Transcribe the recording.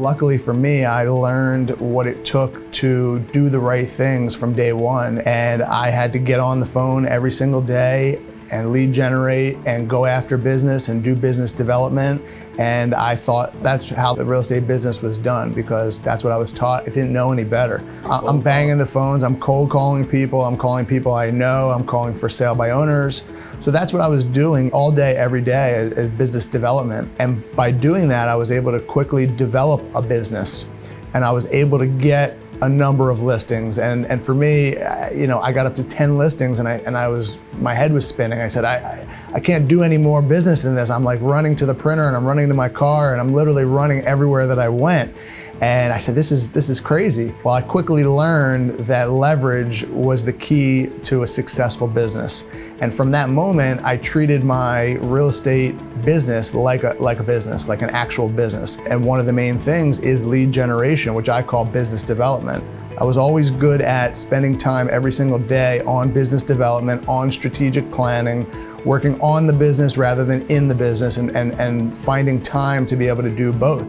Luckily for me, I learned what it took to do the right things from day one, and I had to get on the phone every single day and lead generate and go after business and do business development. And I thought that's how the real estate business was done, because that's what I was taught. I didn't know any better. I'm banging the phones, I'm cold calling people, I'm calling people I know, I'm calling for sale by owners. So that's what I was doing all day, every day at business development. And by doing that, I was able to quickly develop a business, and I was able to get a number of listings. And for me, I got up to 10 listings, and my head was spinning. I said, I can't do any more business in this. I'm like running to the printer, and I'm running to my car, and I'm literally running everywhere that I went. And I said, this is crazy. Well, I quickly learned that leverage was the key to a successful business. And from that moment, I treated my real estate business like a business, like an actual business. And one of the main things is lead generation, which I call business development. I was always good at spending time every single day on business development, on strategic planning, working on the business rather than in the business, and finding time to be able to do both.